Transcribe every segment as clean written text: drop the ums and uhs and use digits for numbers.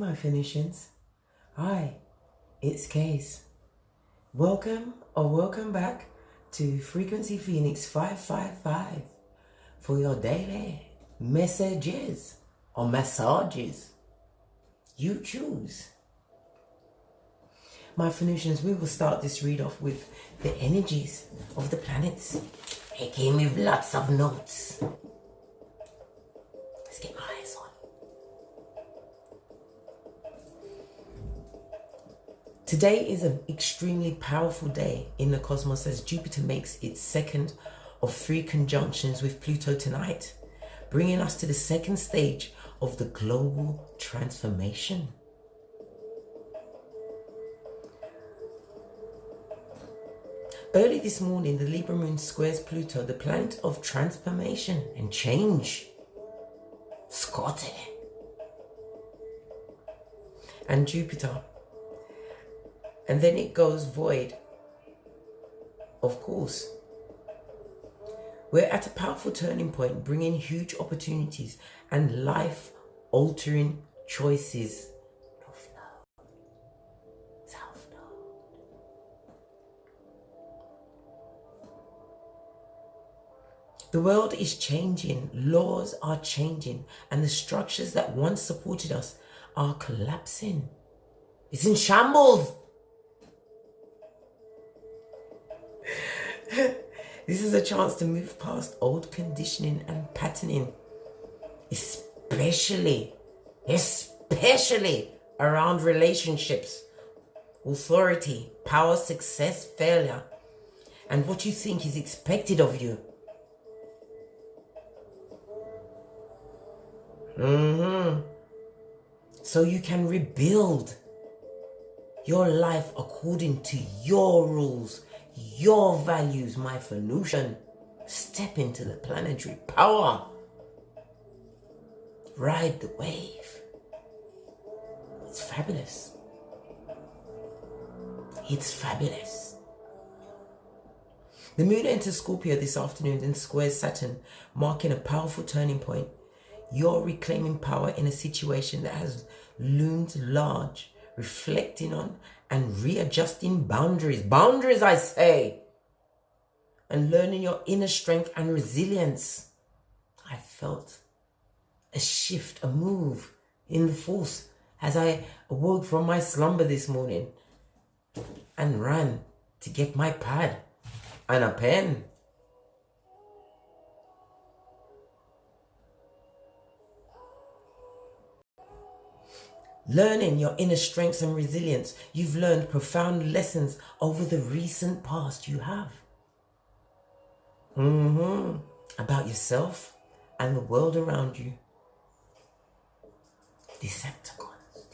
my Phoenicians. Hi, it's Case. Welcome back to Frequency Phoenix 555 for your daily messages or massages. You choose. My Phoenicians, we will start this read off with the energies of the planets. It came with lots of notes. Let's get my eyes on. Today is an extremely powerful day in the cosmos as Jupiter makes its second of 3 conjunctions with Pluto tonight, bringing us to the second stage of the global transformation. Early this morning, the Libra moon squares Pluto, the planet of transformation and change. Scotty. And Jupiter. And then it goes void. Of course. We're at a powerful turning point, bringing huge opportunities and life-altering choices. The world is changing, laws are changing, and the structures that once supported us are collapsing. It's in shambles. This is a chance to move past old conditioning and patterning, especially around relationships, authority, power, success, failure, and what you think is expected of you. So you can rebuild your life according to your rules, your values, my Phoenician. Step into the planetary power. Ride the wave. It's fabulous. It's fabulous. The moon enters Scorpio this afternoon and squares Saturn, marking a powerful turning point. You're reclaiming power in a situation that has loomed large, reflecting on and readjusting boundaries. Boundaries, I say. And learning your inner strength and resilience. I felt a shift, a move in the force as I awoke from my slumber this morning and ran to get my pad and a pen. Learning your inner strengths and resilience. You've learned profound lessons over the recent past you have. About yourself and the world around you. Decepticons,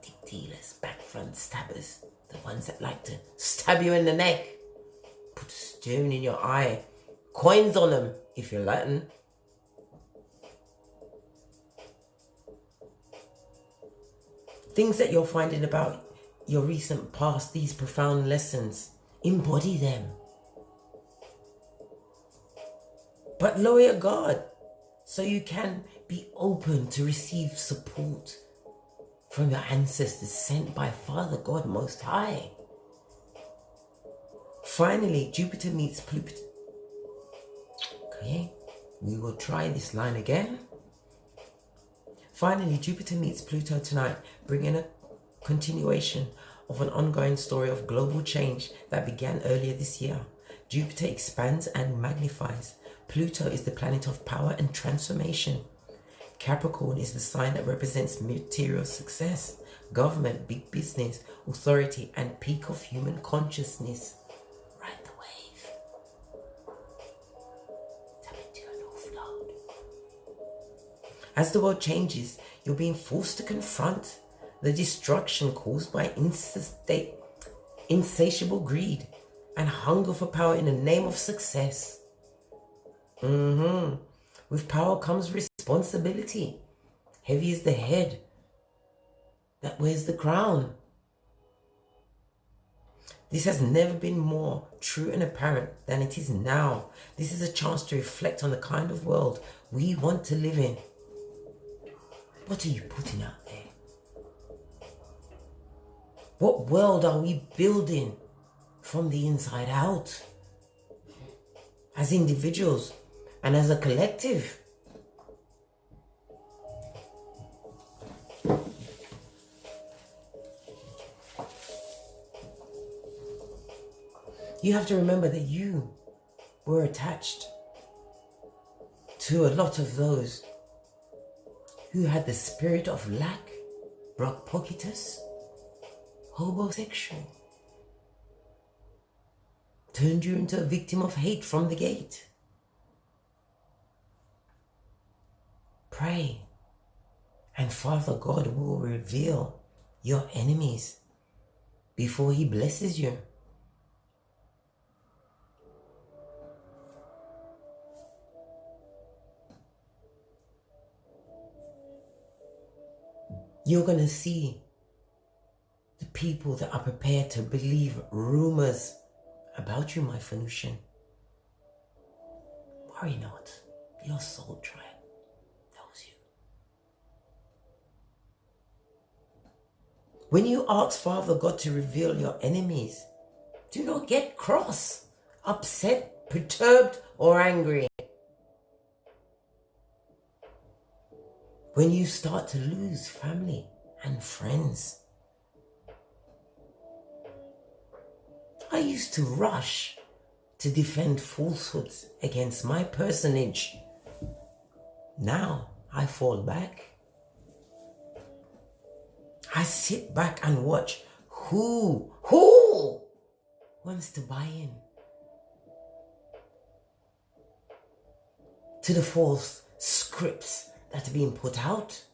dick dealers, back front stabbers. The ones that like to stab you in the neck. Put a stone in your eye. Coins on them if you're Latin. Things that you're finding about your recent past, these profound lessons, embody them. But lower your guard so you can be open to receive support from your ancestors sent by Father God Most High. Finally, Jupiter meets Pluto. Okay, we will try this line again. Finally, Jupiter meets Pluto tonight, bringing a continuation of an ongoing story of global change that began earlier this year. Jupiter expands and magnifies. Pluto is the planet of power and transformation. Capricorn is the sign that represents material success, government, big business, authority, and peak of human consciousness. Ride the wave. Tap into your north node. As the world changes, you're being forced to confront the destruction caused by insatiable greed and hunger for power in the name of success. With power comes responsibility. Heavy is the head that wears the crown. This has never been more true and apparent than it is now. This is a chance to reflect on the kind of world we want to live in. What are you putting out there? What world are we building from the inside out? As individuals and as a collective. You have to remember that you were attached to a lot of those who had the spirit of lack, brockpocketus, homosexual, turned you into a victim of hate from the gate. Pray, and Father God will reveal your enemies before He blesses you. You're going to see the people that are prepared to believe rumors about you, my Phoenician. Worry not. Your soul tribe knows you. When you ask Father God to reveal your enemies, do not get cross, upset, perturbed, or angry. When you start to lose family and friends, I used to rush to defend falsehoods against my personage. Now I fall back. I sit back and watch who wants to buy in to the false scripts that are being put out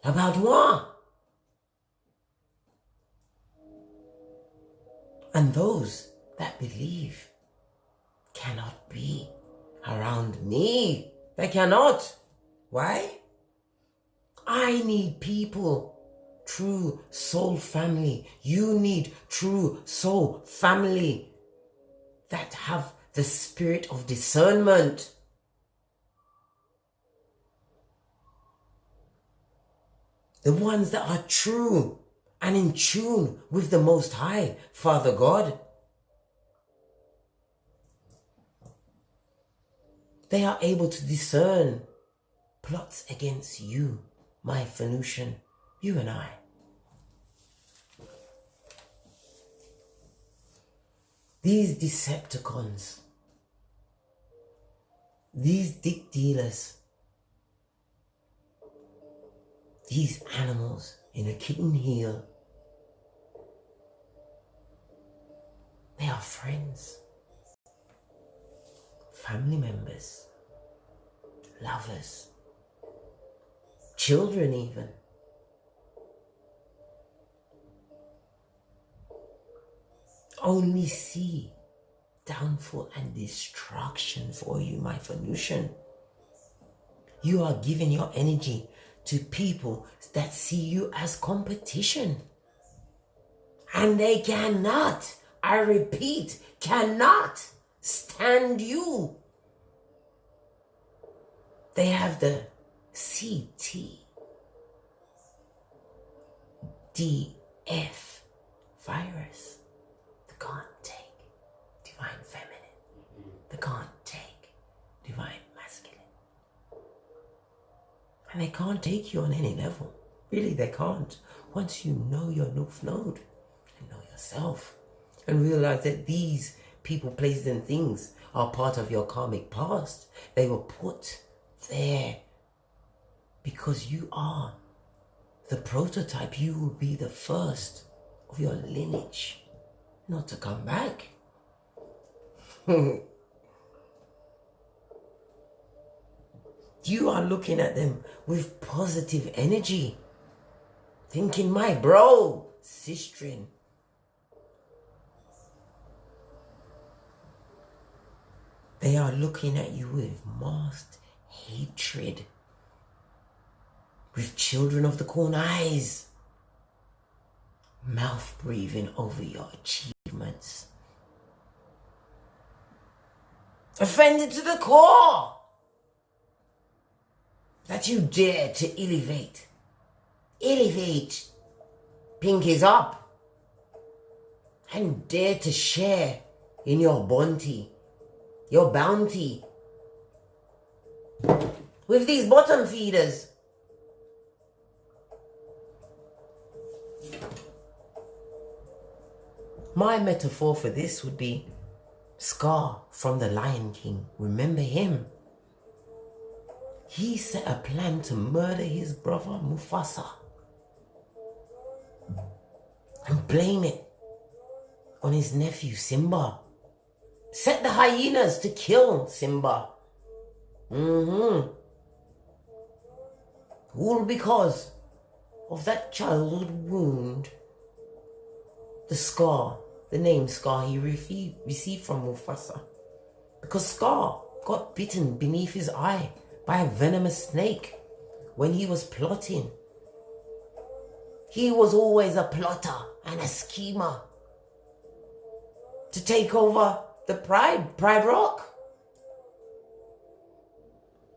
about moi. And those that believe cannot be around me. They cannot. Why? I need people, true soul family. You need true soul family that have the spirit of discernment. The ones that are true and in tune with the Most High, Father God. They are able to discern plots against you, my Phoenician, you and I. These Decepticons, these dick dealers, these animals in a kitten heel, they are friends, family members, lovers, children even. Only see downfall and destruction for you, my Phoenician. You are giving your energy to people that see you as competition. And they cannot, I repeat, cannot stand you. They have the CTDF virus. They can't take divine feminine. They can't take divine masculine. And they can't take you on any level. Really, they can't. Once you know your North Node and know yourself and realize that these people, places, and things are part of your karmic past. They were put there because you are the prototype. You will be the first of your lineage not to come back. You are looking at them with positive energy, thinking, my bro, sistren. They are looking at you with masked hatred, with children of the corn eyes, mouth breathing over your achievements. Offended to the core that you dare to elevate. Elevate. Pinkies up. and dare to share in your bounty with these bottom feeders. My metaphor for this would be Scar from the Lion King. Remember him? He set a plan to murder his brother Mufasa and blame it on his nephew Simba. Set the hyenas to kill Simba. All because of that childhood wound. The scar, the name Scar he received from Mufasa. Because Scar got bitten beneath his eye by a venomous snake when he was plotting. He was always a plotter and a schemer to take over the Pride Rock.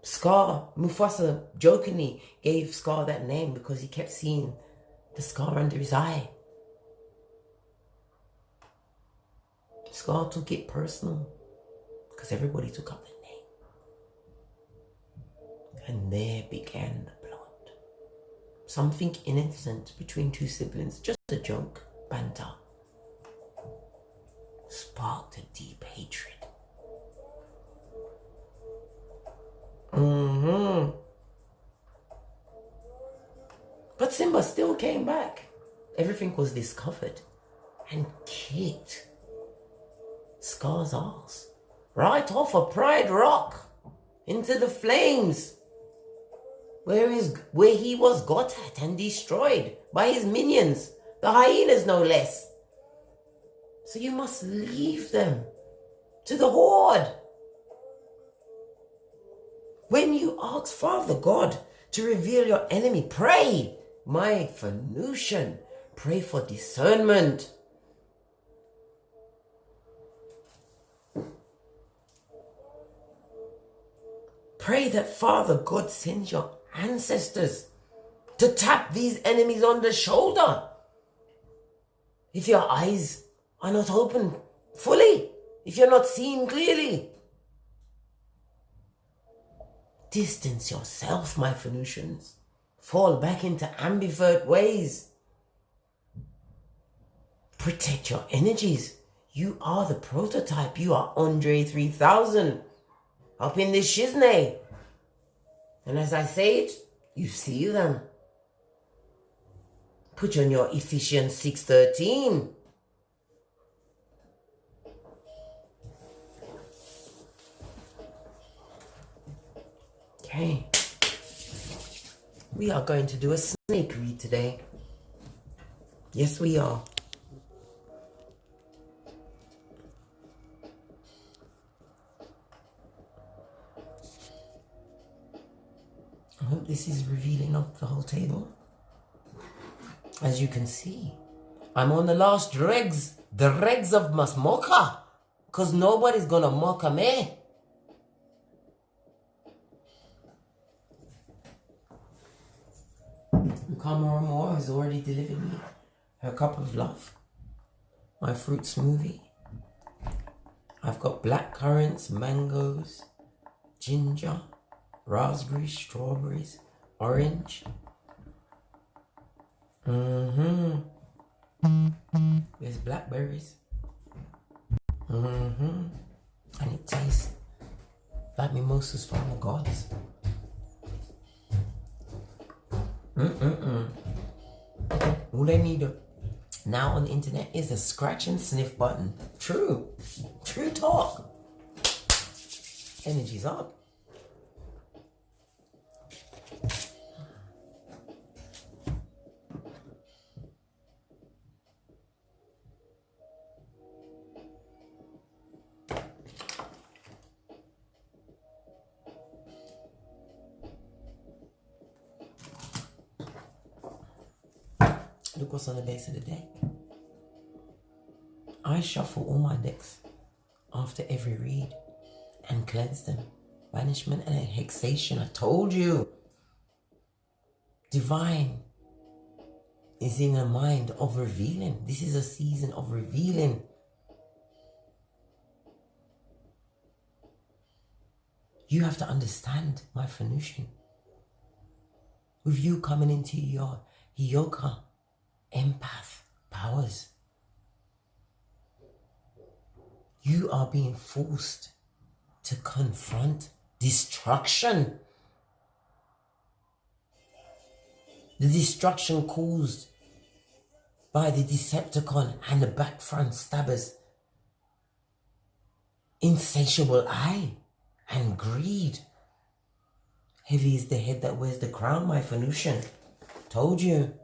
Scar, Mufasa jokingly gave Scar that name because he kept seeing the scar under his eye. Scar took it personal because everybody took up the name. And there began the plot. Something innocent between two siblings, just a joke, banter, sparked a deep hatred. But Simba still came back. Everything was discovered and kicked Scar's ass right off a Pride Rock into the flames, where he was got at and destroyed by his minions, the hyenas no less. So you must leave them to the horde. When you ask Father God to reveal your enemy, pray, my Venusian, pray for discernment. Pray that Father God sends your ancestors to tap these enemies on the shoulder. If your eyes are not open fully, if you're not seeing clearly, distance yourself, my Venusians. Fall back into ambivert ways. Protect your energies. You are the prototype. You are Andre 3000. Up in this shiznay. And as I say it, you see them. Put on your Ephesians 6:13. Okay. We are going to do a snake read today. Yes, we are. I hope this is revealing up the whole table. As you can see, I'm on the last dregs, the regs of Masmoka, because nobody's gonna mock me. Kamara Moore has already delivered me her cup of love, my fruit smoothie. I've got black currants, mangoes, ginger, raspberries, strawberries, orange. There's blackberries. And it tastes like mimosas from the gods. All they need now on the internet is a scratch and sniff button. True talk. Energy's up. Look what's on the base of the deck. I shuffle all my decks after every read and cleanse them. Banishment and hexation, I told you. Divine is in a mind of revealing. This is a season of revealing. You have to understand, my Venusian. With you coming into your yoga, empath powers, you are being forced to confront destruction. The destruction caused by the Decepticon and the back front stabbers. Insatiable eye and greed. Heavy is the head that wears the crown, my Venusian. Told you.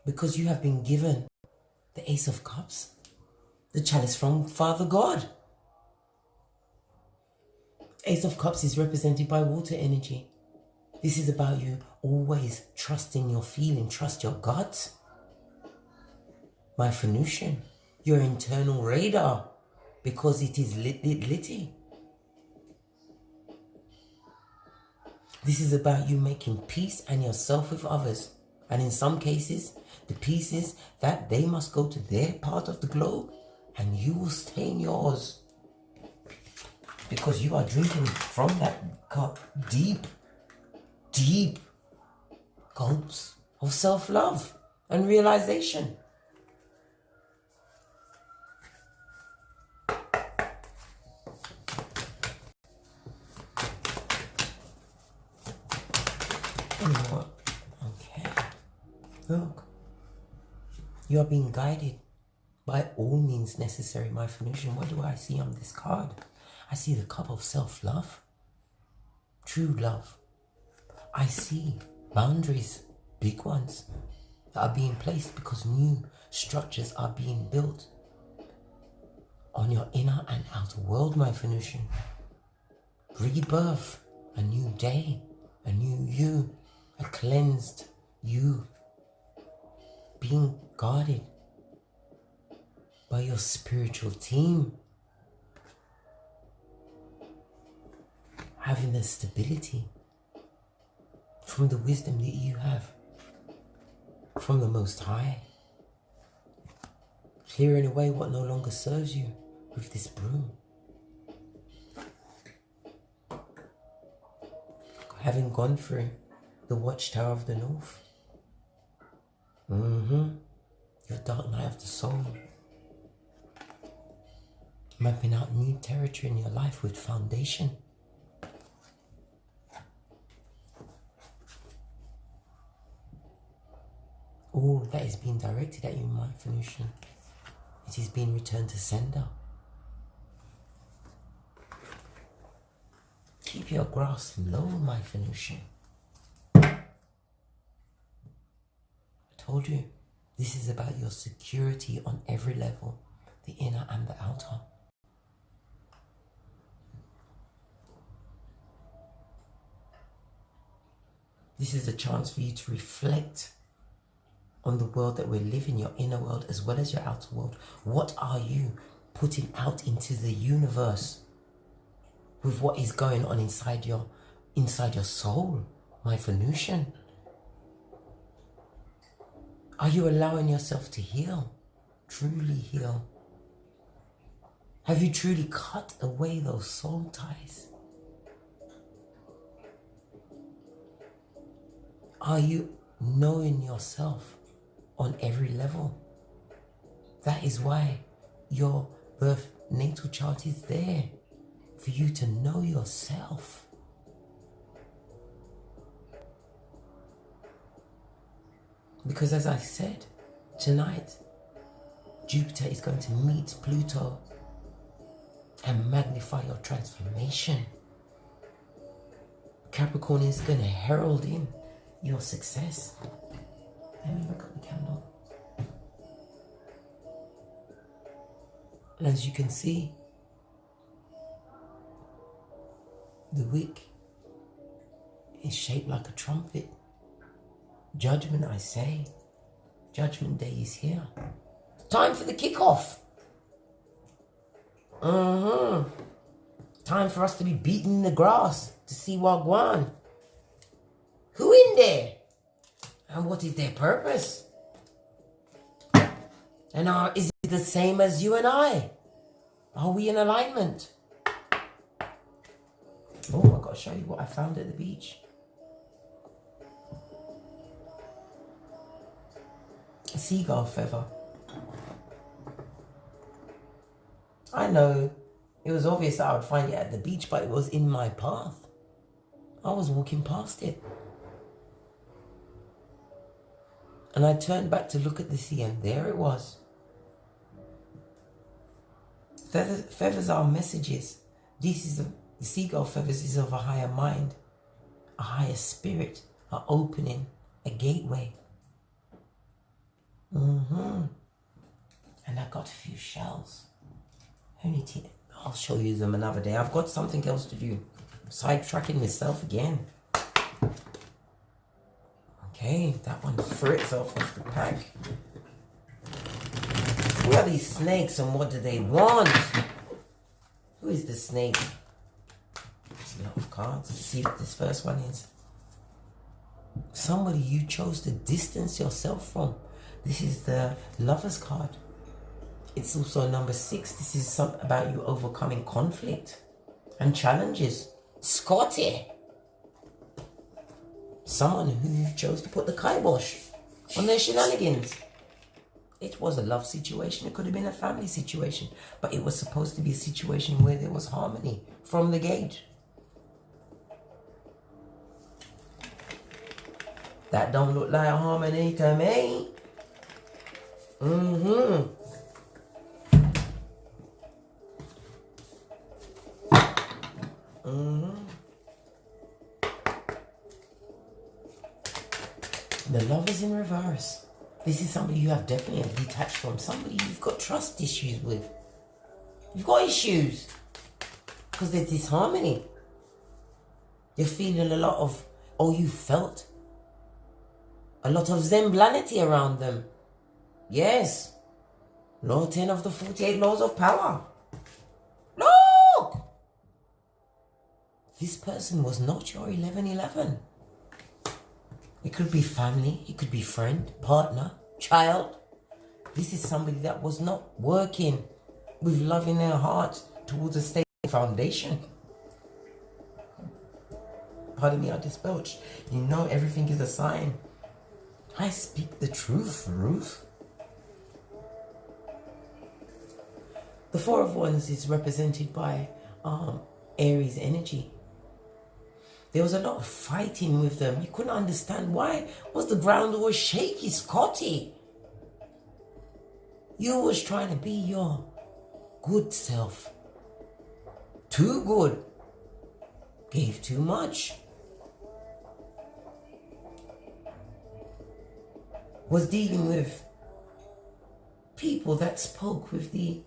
Because you have been given the Ace of Cups, the chalice from Father God. Ace of Cups is represented by water energy. This is about you always trusting your feeling, trust your gut. My Venusian, your internal radar, because it is litty. This is about you making peace and yourself with others. And in some cases, the peace is that they must go to their part of the globe and you will stay in yours. Because you are drinking from that cup deep gulps of self-love and realization. Okay. Look. You are being guided by all means necessary, my Venusian. What do I see on this card? I see the cup of self-love. True love. I see boundaries, big ones, that are being placed because new structures are being built on your inner and outer world, my Venusian. Rebirth, a new day, a new you, a cleansed you, being guarded by your spiritual team, having the stability from the wisdom that you have from the Most High, clearing away what no longer serves you with this broom. Having gone through the Watchtower of the North, your dark night of the soul, mapping out new territory in your life with foundation. All that is being directed at you, my Venusian, it is being returned to sender. Keep your grasp low, my Venusian. I told you, this is about your security on every level, the inner and the outer. This is a chance for you to reflect on the world that we live in, your inner world as well as your outer world. What are you putting out into the universe with what is going on inside your soul, my Venusian? Are you allowing yourself to heal, truly heal? Have you truly cut away those soul ties? Are you knowing yourself on every level? That is why your birth natal chart is there, for you to know yourself. Because as I said, tonight, Jupiter is going to meet Pluto and magnify your transformation. Capricorn is going to herald in your success. Let me look at the candle. And as you can see, the wick is shaped like a trumpet. Judgment, I say. Judgment Day is here. Time for the kickoff. Time for us to be beating the grass to see Wagwan. Who in there? And what is their purpose? And is it the same as you and I? Are we in alignment? Oh, I've got to show you what I found at the beach. A seagull feather. I know it was obvious that I would find it at the beach, but it was in my path. I was walking past it. And I turned back to look at the sea, and there it was. Feathers are messages. The seagull feathers is of a higher mind, a higher spirit, an opening, a gateway. And I got a few shells. I'll show you them another day. I've got something else to do. Sidetracking myself again. Okay, that one threw itself off the pack. Who are these snakes and what do they want? Who is the snake? There's a lot of cards. Let's see what this first one is. Somebody you chose to distance yourself from. This is the Lover's card. It's also number 6. This is something about you overcoming conflict and challenges. Scotty. Someone who chose to put the kibosh on their shenanigans. It was a love situation. It could have been a family situation. But it was supposed to be a situation where there was harmony from the gate. That don't look like harmony to me. The Lovers in reverse. This is somebody you have definitely detached from. Somebody you've got trust issues with. You've got issues. Because there's disharmony. You're feeling a lot of, you felt a lot of zemblanity around them. Yes. Law 10 of the 48 laws of power. Look! This person was not your 1111. It could be family, it could be friend, partner, child. This is somebody that was not working with love in their heart towards a stable foundation. Pardon me, I dispelched. You know everything is a sign. I speak the truth, Ruth. The Four of Wands is represented by Aries energy. There was a lot of fighting with them. You couldn't understand why. Was the ground always shaky, Scotty? You was trying to be your good self. Too good. Gave too much. Was dealing with people that spoke with the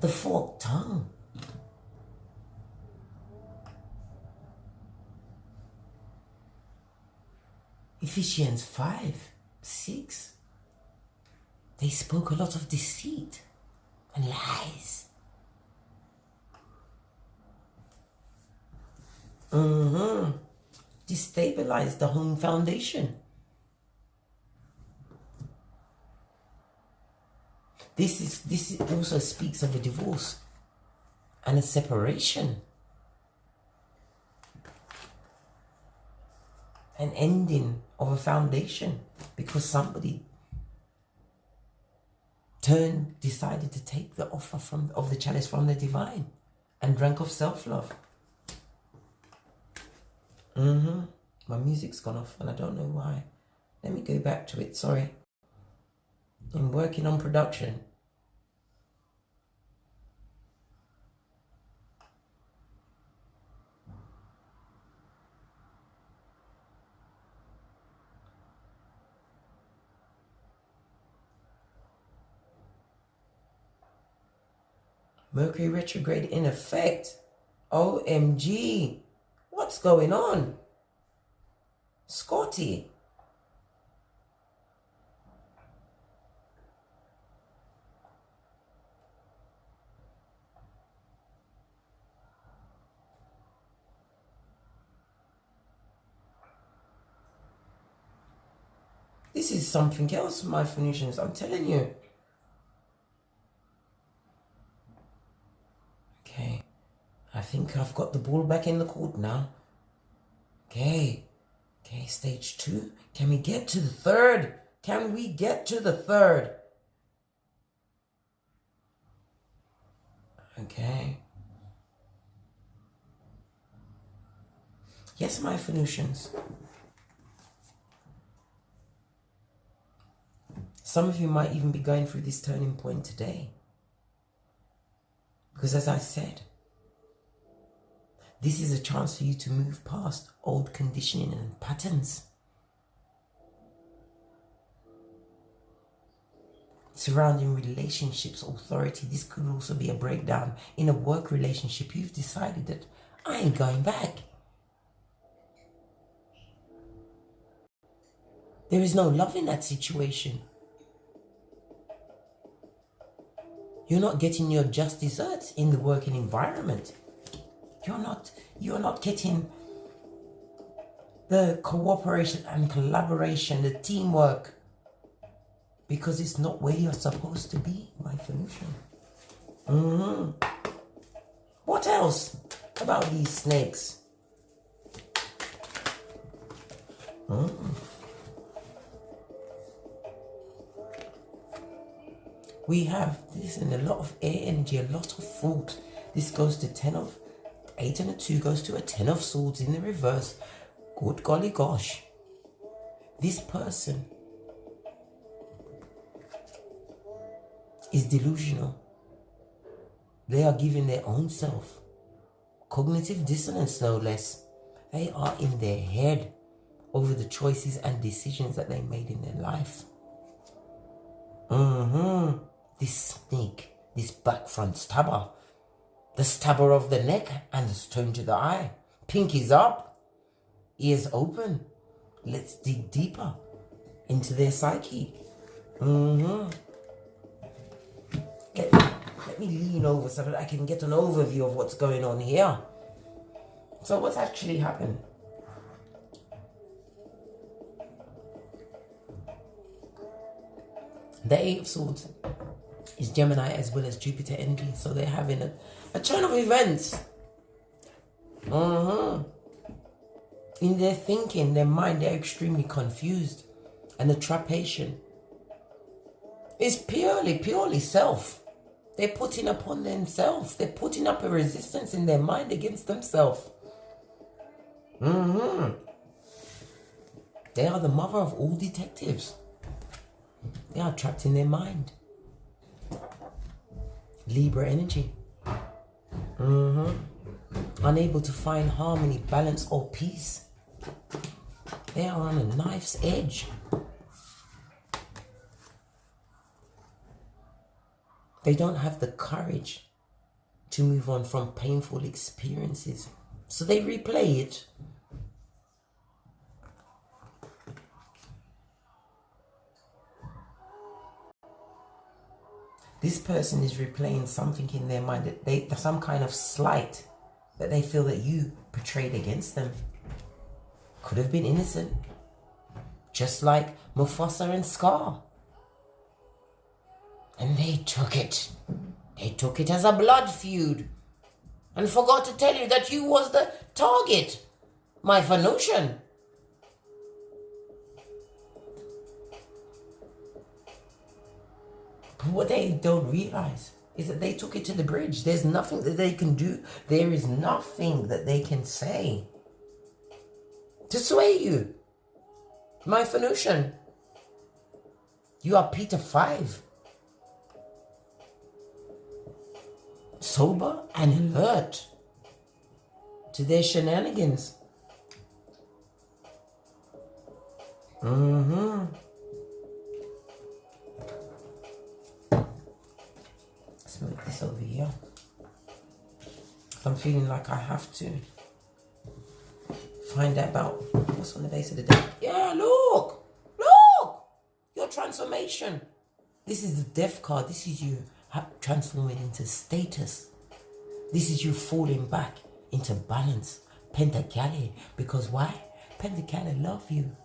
forked tongue. Ephesians 5:6. They spoke a lot of deceit and lies. Destabilized the home foundation. This also speaks of a divorce and a separation. An ending of a foundation because somebody decided to take the offer of the chalice from the divine and drank of self-love. My music's gone off and I don't know why. Let me go back to it, sorry. I'm working on production. Mercury retrograde in effect. OMG. What's going on? Scotty. This is something else, my Phoenicians. I'm telling you. Okay. I think I've got the ball back in the court now. Okay. Okay, stage 2. Can we get to the 3rd? Can we get to the 3rd? Okay. Yes, my Phoenicians. Some of you might even be going through this turning point today. Because as I said, this is a chance for you to move past old conditioning and patterns. Surrounding relationships, authority. This could also be a breakdown in a work relationship. You've decided that I ain't going back. There is no love in that situation. You're not getting your just desserts in the working environment. You're not getting the cooperation and collaboration, the teamwork, because it's not where you're supposed to be, my Phoenician. What else about these snakes? We have this in a lot of air energy, a lot of thought. This goes to 10 of 8 and a 2 goes to a 10 of swords in the reverse. Good golly gosh. This person is delusional. They are giving their own self cognitive dissonance, no less. They are in their head over the choices and decisions that they made in their life. This snake, this back front stabber, the stabber of the neck and the stone to the eye. Pinkies up, ears open. Let's dig deeper into their psyche. Let me lean over so that I can get an overview of what's going on here. So what's actually happened? The 8 of Swords is Gemini as well as Jupiter energy. So they're having a turn of events. In their thinking, their mind, they're extremely confused. And the trapation is purely self. They're putting upon themselves. They're putting up a resistance in their mind against themselves. They are the mother of all detectives. They are trapped in their mind. Libra energy. Unable to find harmony, balance, or peace. They are on a knife's edge. They don't have the courage to move on from painful experiences. So they replay it. This person is replaying something in their mind that some kind of slight that they feel that you portrayed against them. Could have been innocent. Just like Mufasa and Scar. And they took it. They took it as a blood feud. And forgot to tell you that you was the target. My Venusian. But what they don't realize is that they took it to the bridge. There's nothing that they can do. There is nothing that they can say to sway you. My Venusian. You are Peter 5. Sober and alert to their shenanigans. Let's move this over here. I'm feeling like I have to find out about what's on the base of the deck. Yeah, look! Your transformation. This is the death card. This is you transforming into status. This is you falling back into balance. Pentacali. Because why? Pentacali love you.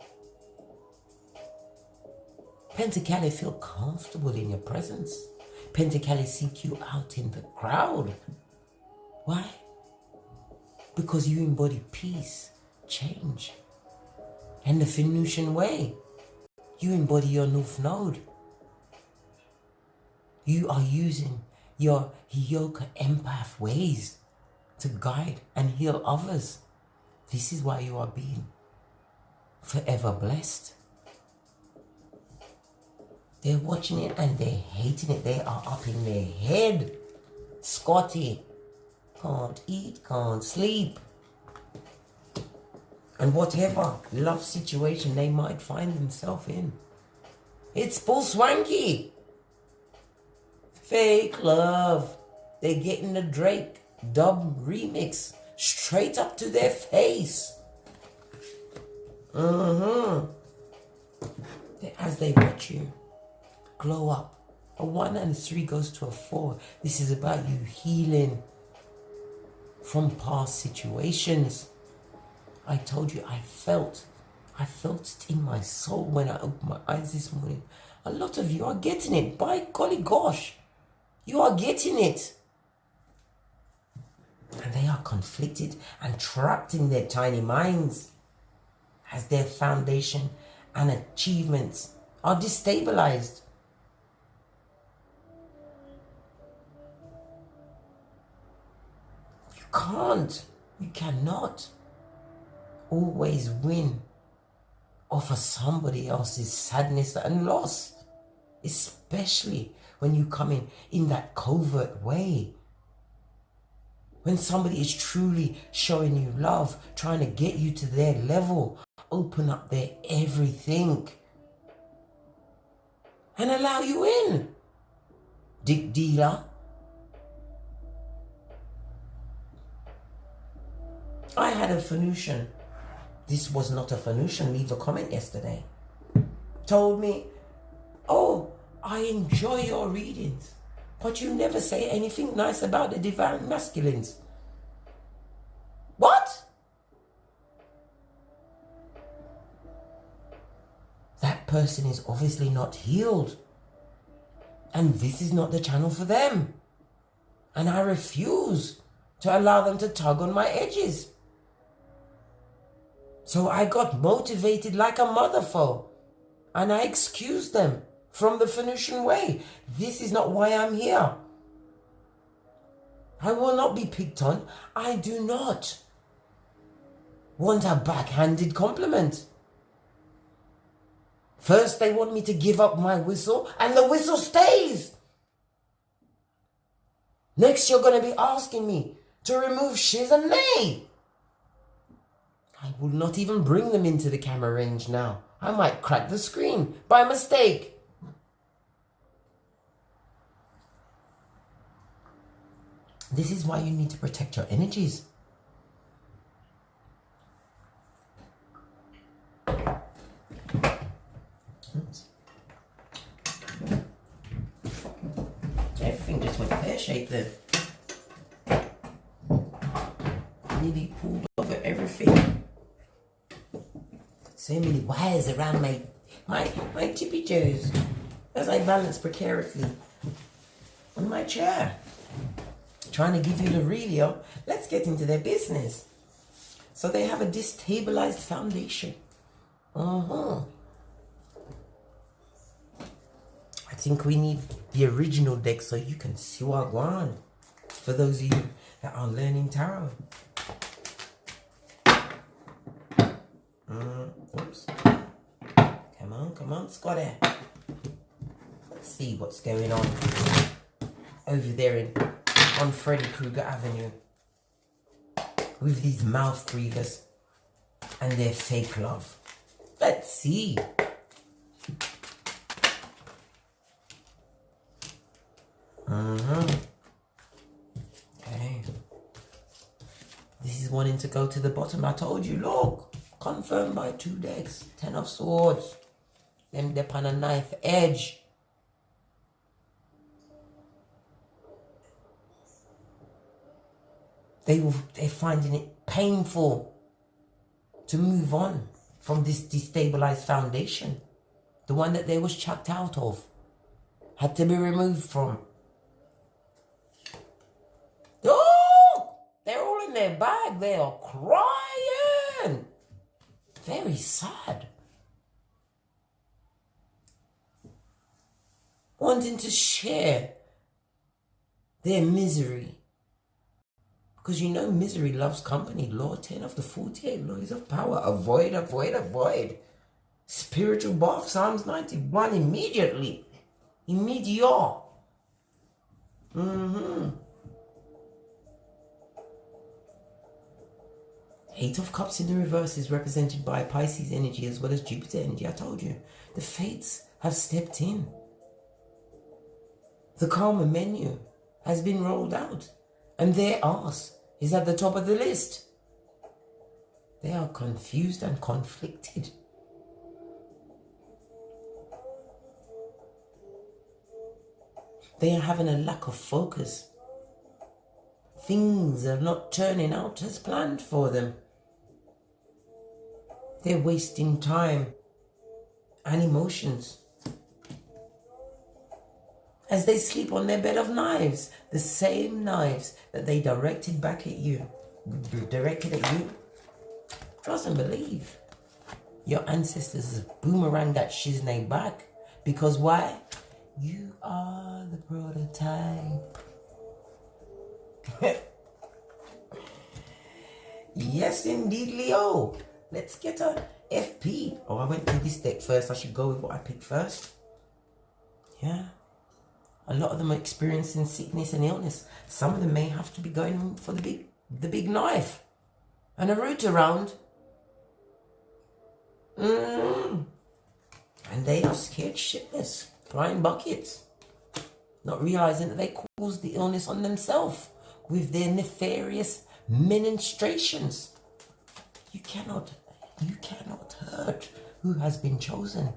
Pentacali feel comfortable in your presence. Pentacali seek you out in the crowd. Why? Because you embody peace, change, and the Venusian way. You embody your North Node. You are using your Yoga empath ways to guide and heal others. This is why you are being forever blessed. They're watching it and they're hating it. They are up in their head. Scotty can't eat, can't sleep. And whatever love situation they might find themselves in. It's full swanky. Fake love. They're getting the Drake dub remix straight up to their face. As they watch you glow up. A 1 and a 3 goes to a 4. This is about you healing from past situations. I told you, I felt it in my soul when I opened my eyes this morning. A lot of you are getting it. By golly gosh, you are getting it. And they are conflicted and trapped in their tiny minds as their foundation and achievements are destabilized. You cannot always win off of somebody else's sadness and loss, especially when you come in that covert way. When somebody is truly showing you love, trying to get you to their level, open up their everything and allow you in. Dick dealer. I had a Venusian. This was not a Venusian. Leave a comment yesterday. Told me, oh, I enjoy your readings, but you never say anything nice about the divine masculines. What? That person is obviously not healed. And this is not the channel for them. And I refuse to allow them to tug on my edges. So I got motivated like a motherfucker. And I excused them from the Venusian way. This is not why I'm here. I will not be picked on. I do not want a backhanded compliment. First they want me to give up my whistle and the whistle stays. Next you're going to be asking me to remove shiz and nay. I will not even bring them into the camera range now. I might crack the screen by mistake. This is why you need to protect your energies. Oops. Everything just went pear-shaped there. Nearly pulled over everything. So many wires around my tippy toes as I balance precariously on my chair. Trying to give you the real. Let's get into their business. So they have a destabilized foundation. I think we need the original deck so you can see what going on. For those of you that are learning tarot. Oops. Come on, Scotty. Let's see what's going on over there on Freddy Krueger Avenue with these mouth breathers and their fake love. Let's see. Okay. This is wanting to go to the bottom. I told you, look. Confirmed by 2 decks. 10 of Swords. Them they're on a knife edge. They're finding it painful to move on from this destabilized foundation. The one that they was chucked out of. Had to be removed from. Oh! They're all in their bag. They are crying. Very sad. Wanting to share their misery. Because you know misery loves company. Law 10 of the 48 laws of power. Avoid, avoid, avoid. Spiritual bath, Psalms 91, immediately. Immediate. Eight of Cups in the reverse is represented by Pisces energy as well as Jupiter energy. I told you, the fates have stepped in. The karma menu has been rolled out, and their ass is at the top of the list. They are confused and conflicted. They are having a lack of focus. Things are not turning out as planned for them. They're wasting time and emotions as they sleep on their bed of knives, the same knives that they directed back at you, Trust and believe. Your ancestors boomerang that shiznay back. Because why? You are the prototype. Yes, indeed, Leo. Let's get a FP. Oh, I went through this deck first. I should go with what I picked first. Yeah. A lot of them are experiencing sickness and illness. Some of them may have to be going for the big knife and a route around. And they are scared shitless, crying buckets, not realizing that they caused the illness on themselves with their nefarious ministrations. You cannot hurt who has been chosen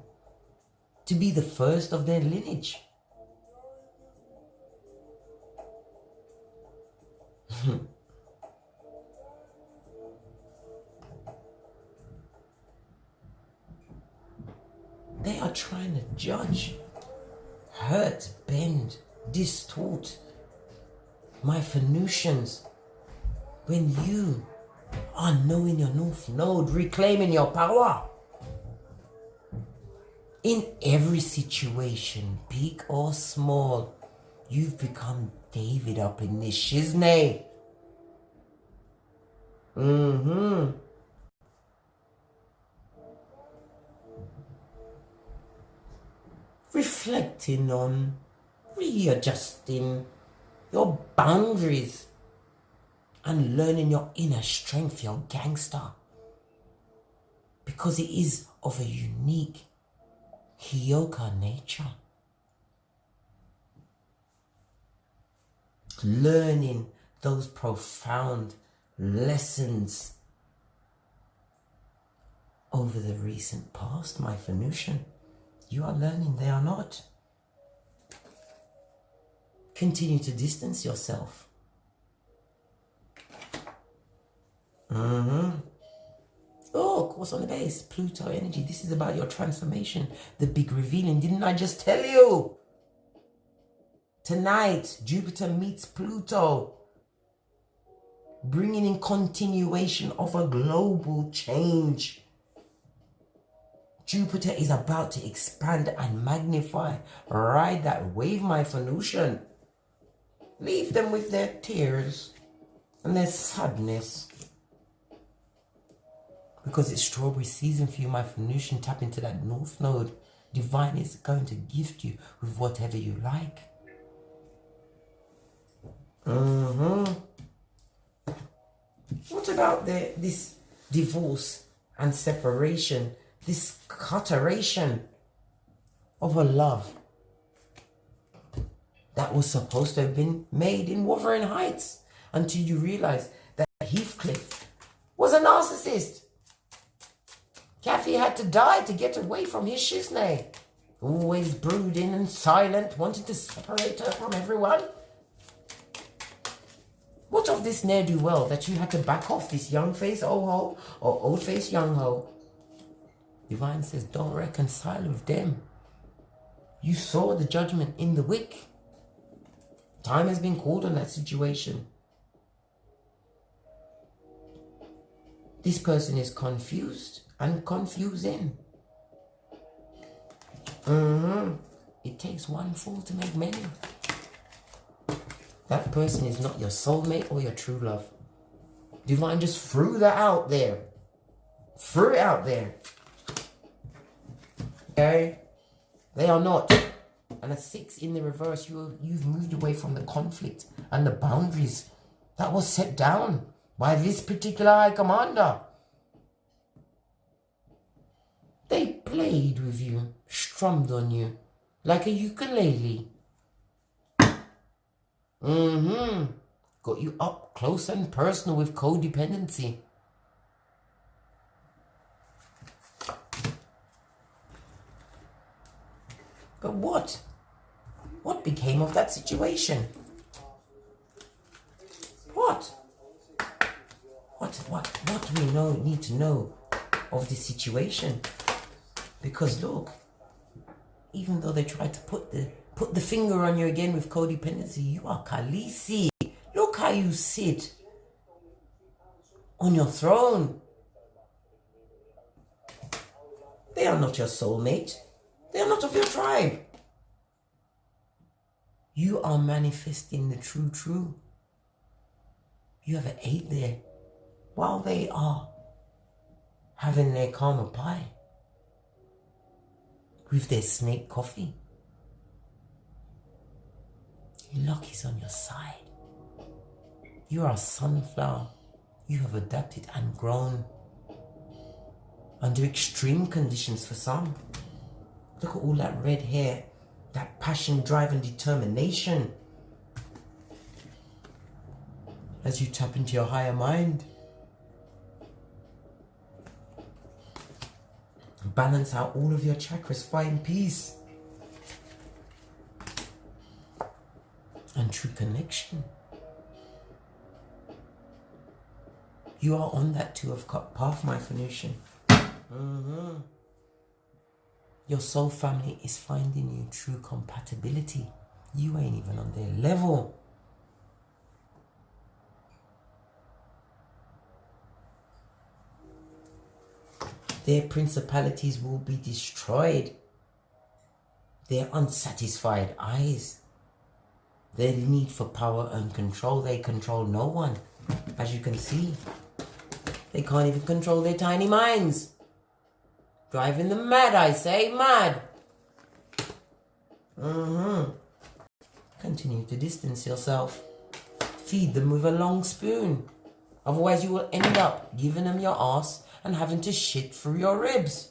to be the first of their lineage. They are trying to judge, hurt, bend, distort my Phoenicians when you are knowing your North Node, reclaiming your power. In every situation, big or small, you've become David up in this shiznay. Reflecting on, readjusting your boundaries and learning your inner strength, your gangster. Because it is of a unique Hyoka nature. Learning those profound lessons over the recent past, my Phoenician. You are learning, they are not. Continue to distance yourself. Oh, of course, on the base, Pluto energy. This is about your transformation, the big revealing. Didn't I just tell you? Tonight, Jupiter meets Pluto, bringing in continuation of a global change. Jupiter is about to expand and magnify. Ride that wave, my Phoenician. Leave them with their tears and their sadness. Because it's strawberry season for you, my Phoenician. Tap into that North Node. Divine is going to gift you with whatever you like. What about this divorce and separation? This cutteration of a love that was supposed to have been made in Wuthering Heights until you realize that Heathcliff was a narcissist. Kathy had to die to get away from his shiznay. Always brooding and silent, wanting to separate her from everyone. What of this ne'er-do-well that you had to back off this young face old ho or old face young ho? Divine says, don't reconcile with them. You saw the judgment in the wick. Time has been called on that situation. This person is confused and confusing. It takes one fool to make many. That person is not your soulmate or your true love. Divine just threw that out there. Threw it out there. Okay? They are not. And a 6 in the reverse, you've moved away from the conflict and the boundaries that was set down by this particular High Commander. They played with you, strummed on you like a ukulele. Got you up close and personal with codependency. But what? What became of that situation? What do we need to know of this situation? Because look, even though they tried to put the finger on you again with codependency, you are Khaleesi. Look how you sit on your throne. They are not your soulmate. They are not of your tribe. You are manifesting the true. You have an 8 there. While they are having their karma pie with their snake coffee. Luck is on your side. You are a sunflower. You have adapted and grown under extreme conditions for some. Look at all that red hair, that passion, drive and determination. As you tap into your higher mind. Balance out all of your chakras, find peace. And true connection. You are on that 2 of Cups path, my Phoenician. Your soul family is finding you true compatibility. You ain't even on their level. Their principalities will be destroyed. Their unsatisfied eyes. Their need for power and control. They control no one. As you can see. They can't even control their tiny minds. Driving them mad, I say. Mad. Continue to distance yourself. Feed them with a long spoon. Otherwise you will end up giving them your ass and having to shit through your ribs.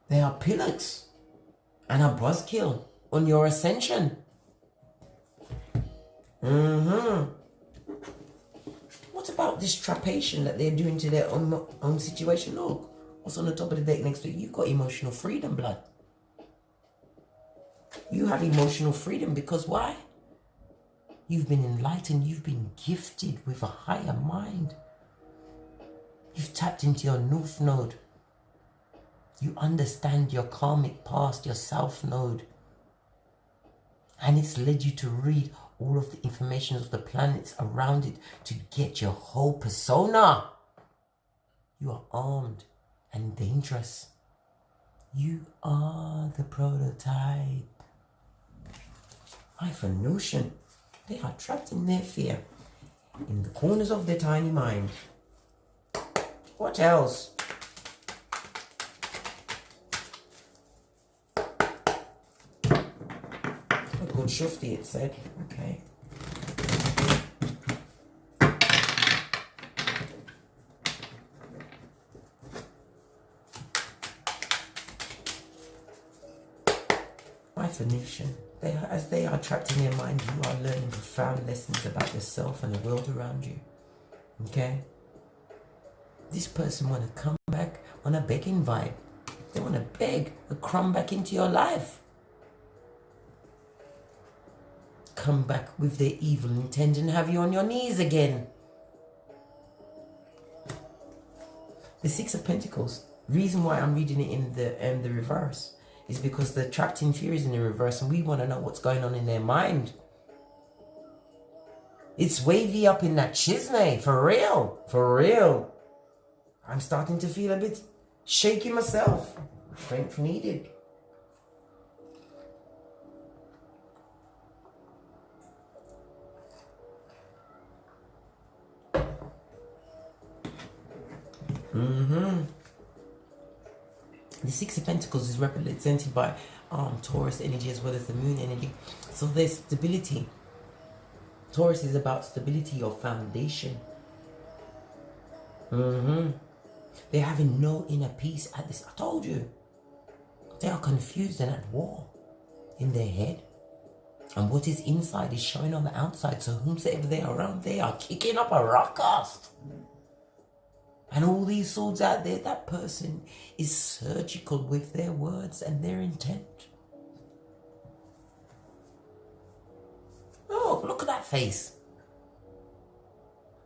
They are pillars and a buzzkill on your ascension. What about this trapation that they're doing to their own situation? Look, what's on the top of the deck next to you? You've got emotional freedom, blood. You have emotional freedom because why? You've been enlightened. You've been gifted with a higher mind. You've tapped into your North Node. You understand your karmic past, your South Node. And it's led you to read all of the information of the planets around it to get your whole persona. You are armed and dangerous. You are the prototype. My Phoenician, they are trapped in their fear, in the corners of their tiny mind. What else? A good shufti, it said. Okay. My Phoenician, as they are trapped in their mind, you are learning profound lessons about yourself and the world around you. Okay? This person want to come back on a begging vibe. They want to beg a crumb back into your life. Come back with their evil intent and have you on your knees again. The Six of Pentacles. Reason why I'm reading it in the reverse is because the trapped in fear is in the reverse, and we want to know what's going on in their mind. It's wavy up in that chisme, for real, for real. I'm starting to feel a bit shaky myself. Strength needed. The Six of Pentacles is represented by Taurus energy as well as the Moon energy. So there's stability. Taurus is about stability or foundation. They're having no inner peace at this. I told you. They are confused and at war in their head. And what is inside is showing on the outside. So whomsoever they are around, they are kicking up a ruckus. And all these swords out there, that person is surgical with their words and their intent. Oh, look at that face.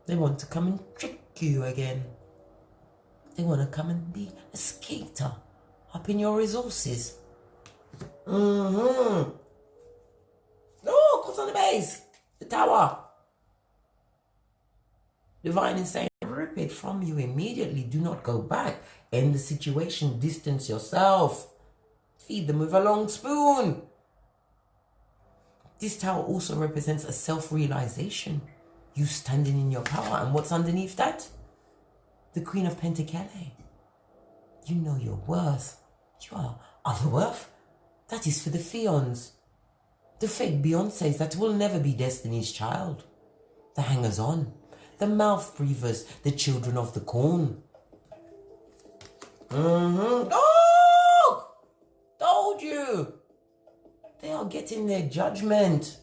They want to come and trick you again. They want to come and be a skater up in your resources. Oh, what's on the base? The tower. Divine is saying, rip it from you immediately. Do not go back. End the situation. Distance yourself. Feed them with a long spoon. This tower also represents a self-realization. You standing in your power. And what's underneath that? The Queen of Pentacles. You know your worth. You are of worth. That is for the Fions. The fake Beyoncés that will never be Destiny's Child. The hangers-on. The mouth breathers. The children of the corn. Dog! Told you. They are getting their judgment.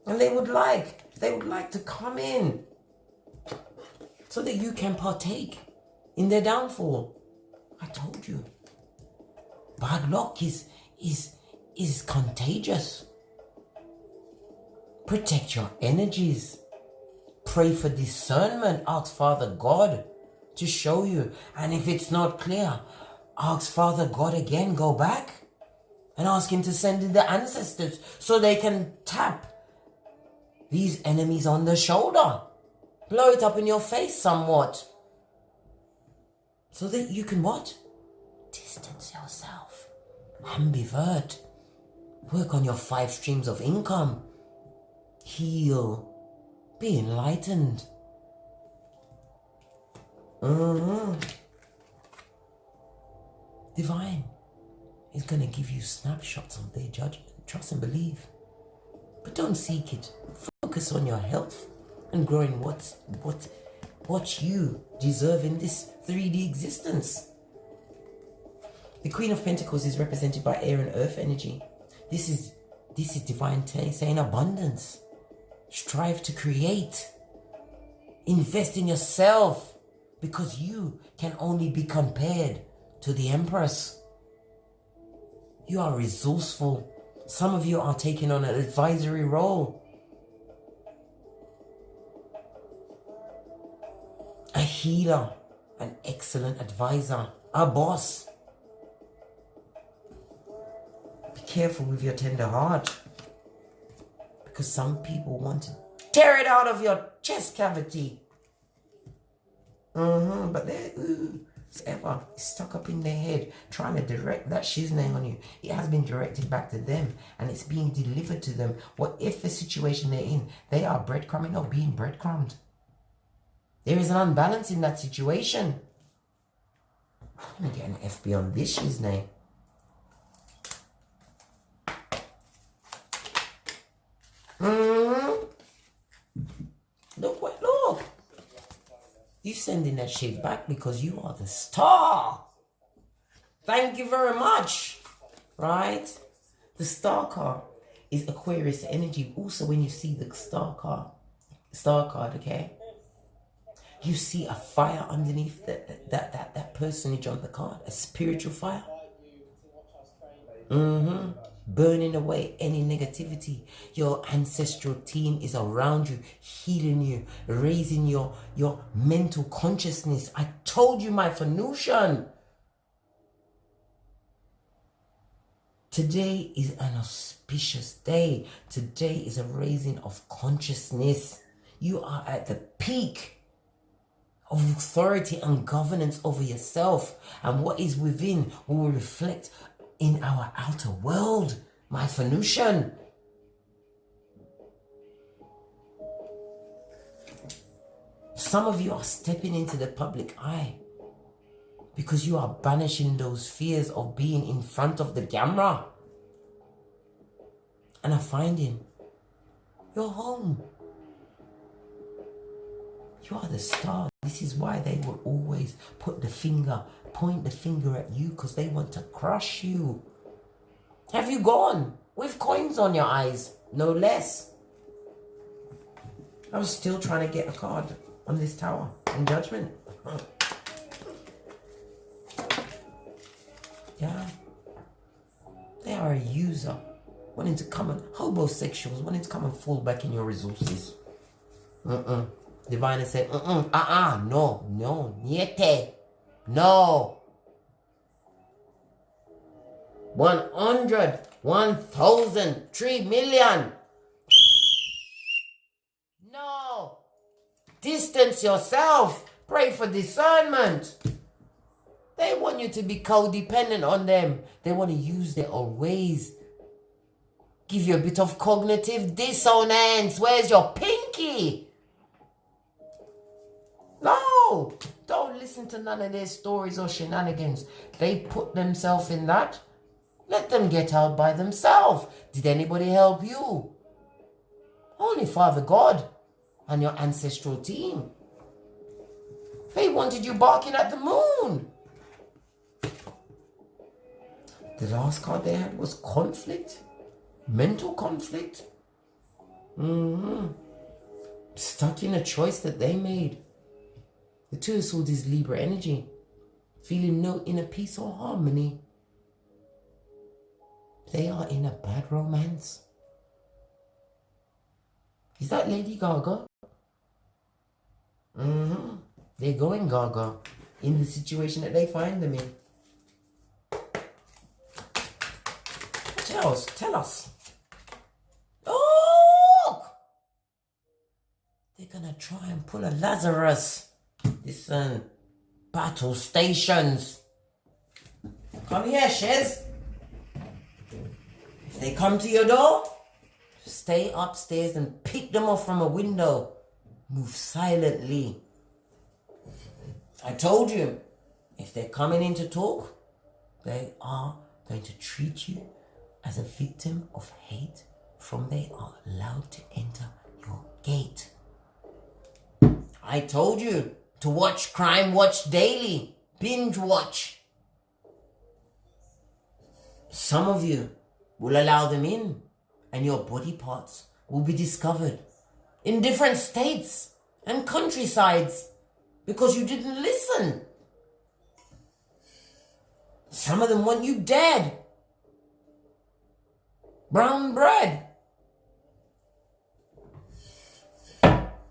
And they would like to come in so that you can partake in their downfall. I told you. Bad luck is contagious. Protect your energies. Pray for discernment. Ask Father God to show you. And if it's not clear, ask Father God again. Go back and ask him to send in the ancestors so they can tap these enemies on the shoulder. Blow it up in your face somewhat. So that you can what? Distance yourself. Ambivert. Work on your 5 streams of income. Heal. Be enlightened. Divine is going to give you snapshots of their judgment. Trust and believe. But don't seek it. Focus on your health and growing what you deserve in this 3D existence. The Queen of Pentacles is represented by air and earth energy. This is divine saying abundance. Strive to create. Invest in yourself because you can only be compared to the Empress. You are resourceful. Some of you are taking on an advisory role. A healer, an excellent advisor, a boss. Be careful with your tender heart. Because some people want to tear it out of your chest cavity. But they're ever stuck up in their head trying to direct that shiznay on you. It has been directed back to them and it's being delivered to them. What if the situation they're in, they are breadcrumbing or being breadcrumbed? There is an unbalance in that situation. I'm going to get an FB on this shiznay. Look. You sending that shit back because you are the star. Thank you very much. Right? The star card is Aquarius energy. Also, when you see the star card, okay? You see a fire underneath that personage on the card. A spiritual fire. burning away any negativity. Your ancestral team is around you, healing you, raising your mental consciousness. I told you, my Venusian. Today is an auspicious day. Today is a raising of consciousness. You are at the peak of authority and governance over yourself. And what is within will reflect in our outer world, my Venusian. Some of you are stepping into the public eye because you are banishing those fears of being in front of the camera and are finding you're home. You are the star. This is why they will always point the finger at you, because they want to crush you. Have you gone with coins on your eyes? No less. I was still trying to get a card on this tower in Judgment. Yeah. They are a user, wanting to come and, homosexuals, wanting to come and fall back in your resources. Divine said, no, niete, no. 100, 1,000, 3 million. No. Distance yourself. Pray for discernment. They want you to be codependent on them. They want to use their own ways. Give you a bit of cognitive dissonance. Where's your pinky? No, don't listen to none of their stories or shenanigans. They put themselves in that. Let them get out by themselves. Did anybody help you? Only Father God and your ancestral team. They wanted you barking at the moon. The last card they had was conflict. Mental conflict. Stuck in a choice that they made. The Two of Swords is Libra energy. Feeling no inner peace or harmony. They are in a bad romance. Is that Lady Gaga? They're going Gaga in the situation that they find them in. Tell us. Oh! They're gonna try and pull a Lazarus. Listen, battle stations. Come here, Shez. If they come to your door, stay upstairs and pick them off from a window. Move silently. I told you, if they're coming in to talk, they are going to treat you as a victim of hate from they are allowed to enter your gate. I told you to watch Crime Watch daily. Binge watch. Some of you will allow them in and your body parts will be discovered in different states and countrysides because you didn't listen. Some of them want you dead. Brown bread.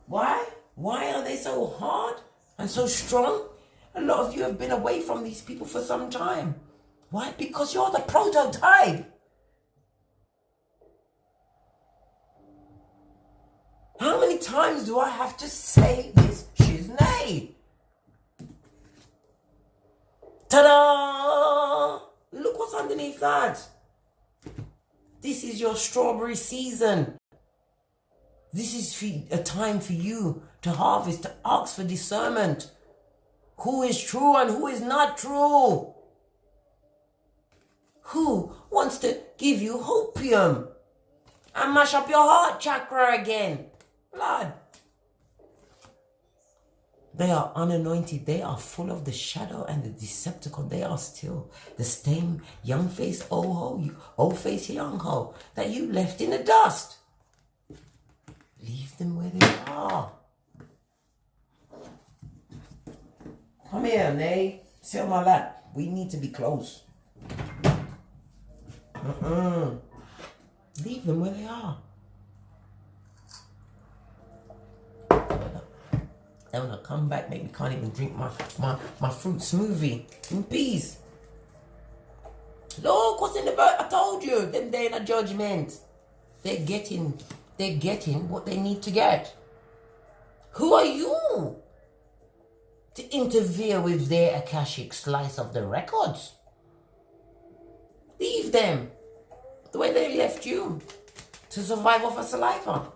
Why? Why are they so hard and so strong? A lot of you have been away from these people for some time. Why? Because you're the prototype. How many times do I have to say this shiznay? Ta-da! Look what's underneath that. This is your strawberry season. This is a time for you to harvest, to ask for discernment. Who is true and who is not true? Who wants to give you hopium and mash up your heart chakra again? Blood. They are unanointed. They are full of the shadow and the Decepticon. They are still the same young face, old face, young ho that you left in the dust. Leave them where they are. Come here, Nay. Sit on my lap. We need to be close. Leave them where they are. Then when I come back, maybe can't even drink my fruit smoothie in peace. Look what's in the boat. I told you, them they in a judgment. They're getting what they need to get. Who are you to interfere with their Akashic slice of the records? Leave them the way they left you, to survive off of saliva.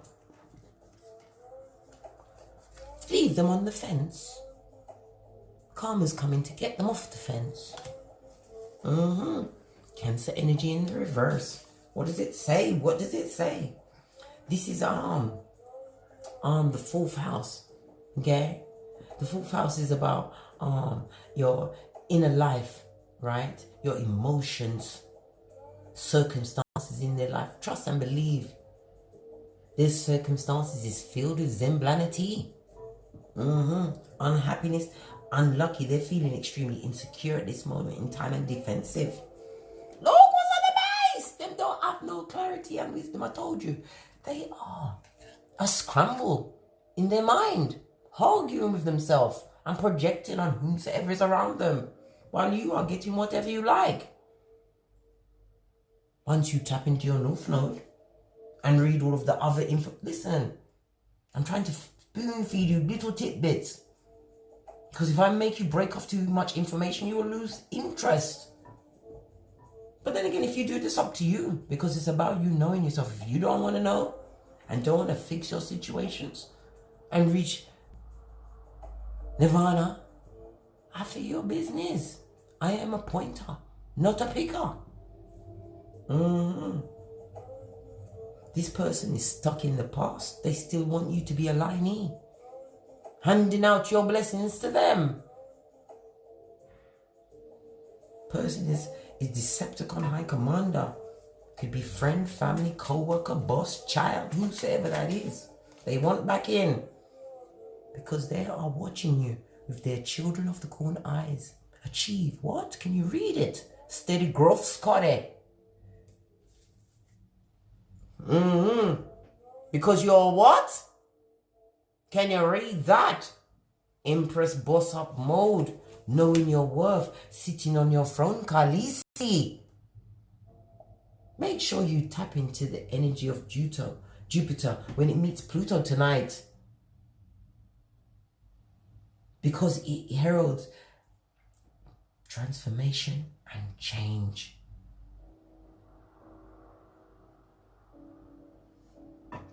Leave them on the fence. Karma's coming to get them off the fence. Cancer energy in the reverse. What does it say? What does it say? This is the fourth house. Okay? The fourth house is about your inner life, right? Your emotions, circumstances in their life. Trust and believe. This circumstances is filled with zemblanity. Unhappiness, unlucky. They're feeling extremely insecure at this moment in time and defensive. Look what's on the base. Them don't have no clarity and wisdom. I told you. They are a scramble in their mind, arguing with themselves and projecting on whomsoever is around them, while you are getting whatever you like. Once you tap into your North Node and read all of the other info, listen, I'm trying to spoon feed you little tidbits, because if I make you break off too much information, you will lose interest. But then again, if you do this, up to you, because it's about you knowing yourself. If you don't want to know and don't want to fix your situations and reach nirvana, after your business. I am a pointer, not a picker. This person is stuck in the past. They still want you to be a linee, handing out your blessings to them. Person is Decepticon High Commander. Could be friend, family, co-worker, boss, child, whosoever that is. They want back in, because they are watching you with their children of the corn eyes. Achieve what? Can you read it? Steady growth, Scotty. Because you're what? Can you read that? Empress boss up mode. Knowing your worth. Sitting on your throne, Khaleesi. Make sure you tap into the energy of Jupiter when it meets Pluto tonight, because it heralds transformation and change.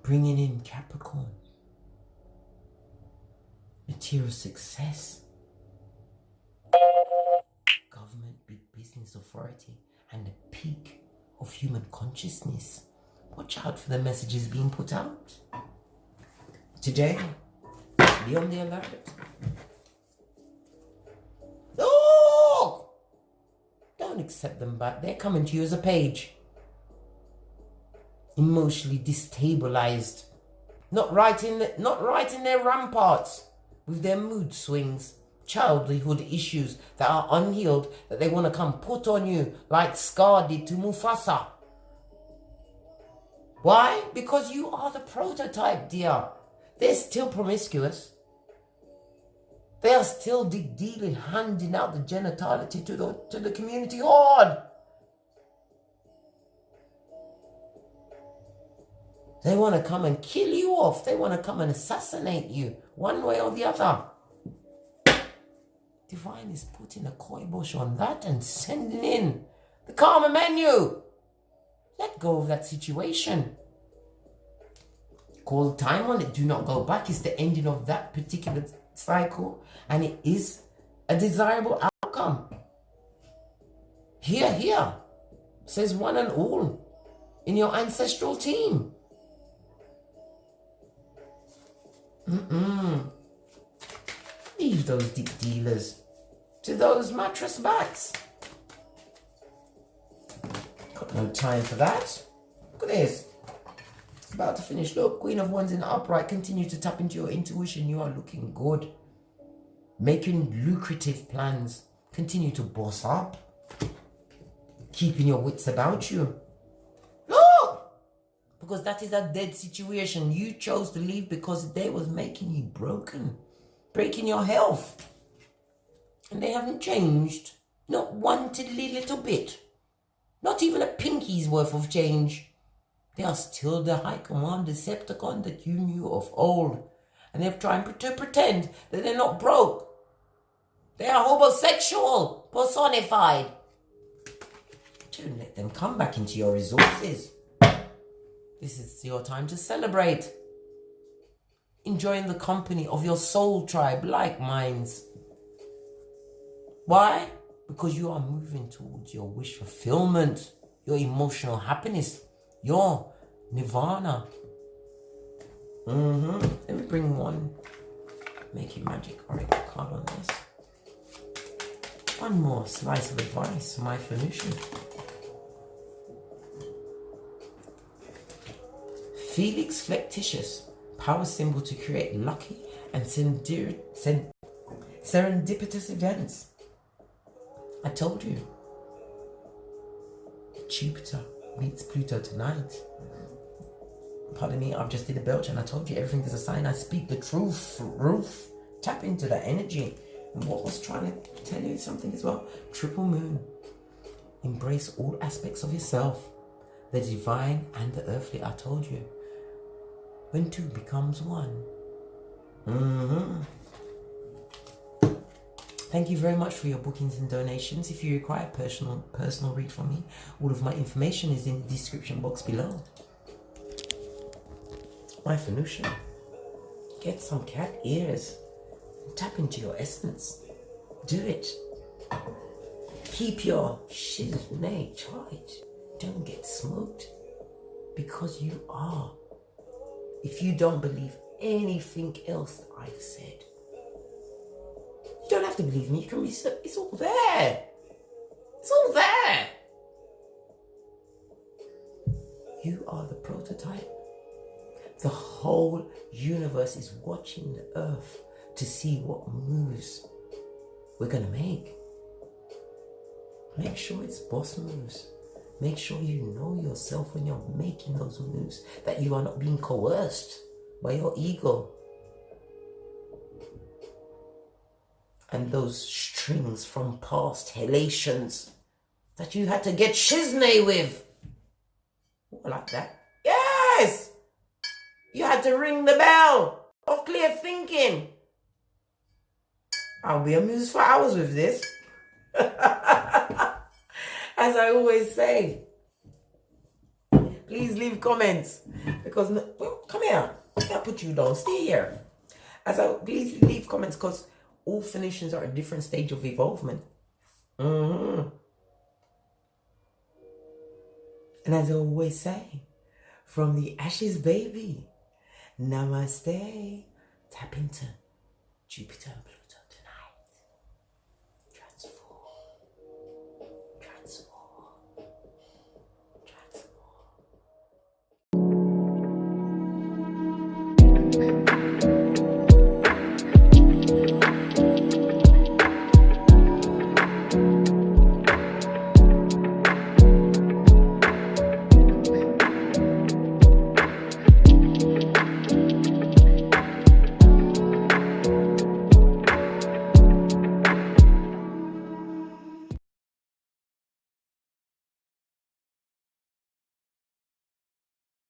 Bringing in Capricorn, material success, government, big business, authority, and the peak of human consciousness. Watch out for the messages being put out. Today, be on the alert. Look! Don't accept them back. They're coming to you as a page. Emotionally destabilized. Not right in their ramparts, with their mood swings, childhood issues that are unhealed, that they want to come put on you like Scar did to Mufasa. Why? Because you are the prototype, dear. They're still promiscuous. They are still dealing, handing out the genitality to the community horde. They want to come and kill you off. They want to come and assassinate you, one way or the other. Divine is putting a kibosh on that and sending in the karma menu. Let go of that situation. Call time on it. Do not go back. It's the ending of that particular cycle, and it is a desirable outcome. Here, says one and all in your ancestral team. Leave those deep dealers to those mattress backs. Got no time for that. Look at this. It's about to finish. Look, Queen of Wands in the upright. Continue to tap into your intuition. You are looking good. Making lucrative plans. Continue to boss up. Keeping your wits about you. because that is a dead situation. You chose to leave because they was making you broken, breaking your health. And they haven't changed. Not one tiddly little bit. Not even a pinky's worth of change. They are still the high command Decepticon that you knew of old. And they're trying to pretend that they're not broke. They are homosexual, personified. Don't let them come back into your resources. This is your time to celebrate. Enjoying the company of your soul tribe, like minds. Why? Because you are moving towards your wish fulfillment, your emotional happiness, your nirvana. Let me bring one. Make it magic oracle card on this. One more slice of advice, my Phoenician. Felix Flectitious, power symbol to create lucky and serendipitous events. I told you. Jupiter meets Pluto tonight. Pardon me, I've just did a belch and I told you everything is a sign. I speak the truth. Ruth, tap into that energy. And what was trying to tell you something as well? Triple moon. Embrace all aspects of yourself. The divine and the earthly, I told you. When two becomes one. Thank you very much for your bookings and donations. If you require personal read from me, all of my information is in the description box below. My Phoenician, get some cat ears. Tap into your essence. Do it. Keep your shiznay tight. Don't get smoked. Because you are. If you don't believe anything else that I've said, you don't have to believe me. You can research. It's all there. It's all there. You are the prototype. The whole universe is watching the earth to see what moves we're going to make. Make sure it's boss moves. Make sure you know yourself when you're making those moves, that you are not being coerced by your ego. And those strings from past helations that you had to get shiznay with. Like that. Yes! You had to ring the bell of clear thinking. I'll be amused for hours with this. As I always say, please leave comments. Because, well, come here. I can't put you down. Stay here. Please leave comments because all Phoenicians are at a different stage of evolvement. And as I always say, from the ashes, baby, namaste, tap into Jupiter and Pluto.